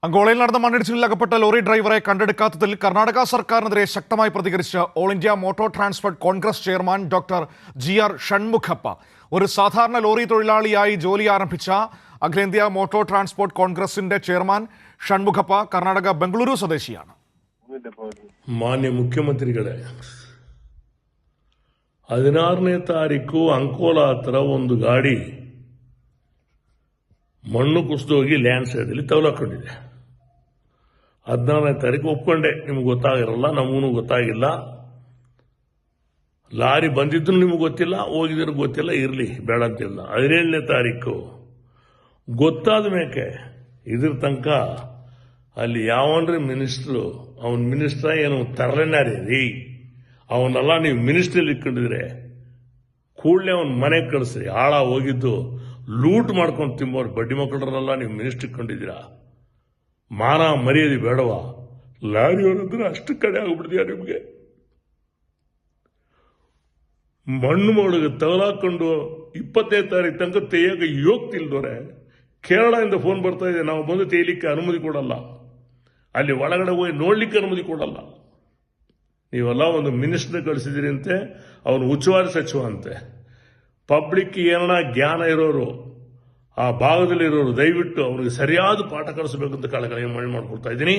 അങ്കോളയിൽ നടന്ന മണ്ണിടിച്ചിലിൽ അകപ്പെട്ട ലോറി ഡ്രൈവറെ കണ്ടെടുക്കാത്തതിൽ കർണാടക സർക്കാരിനെതിരെ ശക്തമായി പ്രതികരിച്ച് all India motor transport congress chairman doctor GR Shanmukhappa. ഒരു സാധാരണ ലോറി തൊഴിലാളിയായി ജോലി ആരംഭിച്ച അഖിലേന്ത്യാ മോട്ടോർ ട്രാൻസ്പോർട്ട് കോൺഗ്രസിന്റെ ചെയർമാൻ ഷൺമുഖപ്പ കർണാടക ബംഗളൂരു സ്വദേശിയാണ്. ಮಾನ್ಯ ಮುಖ್ಯಮಂತ್ರಿಗಳೇ, 16ನೇ ತಾರೀಕು ಅಂಕೋಲಾ ಹತ್ರ ಒಂದು ಗಾಡಿ ಮಣ್ಣು ಕುಸಿದೋಗಿ ಲ್ಯಾಂಡ್ ಸೈಡಲ್ಲಿ ತವಲಾಕೊಂಡಿದೆ. 16ನೇ ತಾರೀಕು ಒಪ್ಕೊಂಡೆ, ನಿಮ್ಗೆ ಗೊತ್ತಾಗಿರಲ್ಲ, ನಮಗೂ ಗೊತ್ತಾಗಿಲ್ಲ. ಲಾರಿ ಬಂದಿದ್ದು ನಿಮ್ಗೆ ಗೊತ್ತಿಲ್ಲ, ಹೋಗಿದ್ರು ಗೊತ್ತಿಲ್ಲ, ಇರಲಿ ಬೇಡ ಅಂತಿಲ್ಲ. 17ನೇ ತಾರೀಕು ಗೊತ್ತಾದ ಮೇಕೆ ಇದ್ರ ತನಕ ಅಲ್ಲಿ ಯಾವನ್ರಿ ಮಿನಿಸ್ಟ್ರು, ಅವನ್ ಮಿನಿಸ್ಟ್ರ ಏನು ತರಲೆನಾರಿ ರೀ, ಅವನ್ನೆಲ್ಲ ನೀವು ಮಿನಿಸ್ಟ್ರಲ್ಲಿ ಇಟ್ಕೊಂಡಿದ್ರೆ ಕೂಡಲೇ ಅವನ್ ಮನೆಗೆ ಕಳಿಸ್ರಿ. ಆಳ ಹೋಗಿದ್ದು ಲೂಟ್ ಮಾಡ್ಕೊಂಡು ತಿಂಬೋರು ಬಡ್ಡಿ ಮಕ್ಕಳನ್ನೆಲ್ಲ ನೀವು ಮಿನಿಸ್ಟ್ರ್ ಇಟ್ಕೊಂಡಿದ್ದೀರಾ. ಮಾನ ಮರ್ಯಾದೆ ಬೇಡವಾ? ಲಾರಿಯವರಂದ್ರೆ ಅಷ್ಟು ಕಡೆ ಆಗ್ಬಿಡ್ತೀಯ ನಿಮ್ಗೆ. ಮಣ್ಣು ಮೊಳಗೆ ತಗಲಾಕೊಂಡು 20ನೇ ತಾರೀಕು ತನಕ ತೆಯ್ಯಾಗ ಯೋಗ್ತಿಲ್ದವ್ರೆ. ಕೇರಳದಿಂದ ಫೋನ್ ಬರ್ತಾ ಇದೆ, ನಾವು ಬಂದು ತೇಯಲಿಕ್ಕೆ ಅನುಮತಿ ಕೊಡಲ್ಲ, ಅಲ್ಲಿ ಒಳಗಡೆ ಹೋಗಿ ನೋಡ್ಲಿಕ್ಕೆ ಅನುಮತಿ ಕೊಡಲ್ಲ. ನೀವೆಲ್ಲ ಒಂದು ಮಿನಿಸ್ಟರ್ ಕಳಿಸಿದಿರಿ ಅಂತೆ, ಅವನು ಉಸ್ತುವಾರಿ ಸಚಿವ ಅಂತೆ. ಪಬ್ಲಿಕ್ ಏನನ್ನ ಜ್ಞಾನ ಇರೋರು, ಆ ಭಾಗದಲ್ಲಿರೋರು ದಯವಿಟ್ಟು ಅವ್ರಿಗೆ ಸರಿಯಾದ ಪಾಠ ಕಲಿಸಬೇಕಂತ ಕಳಕಳಿ ಮಾಡ್ಕೊಳ್ತಾ ಇದ್ದೀನಿ.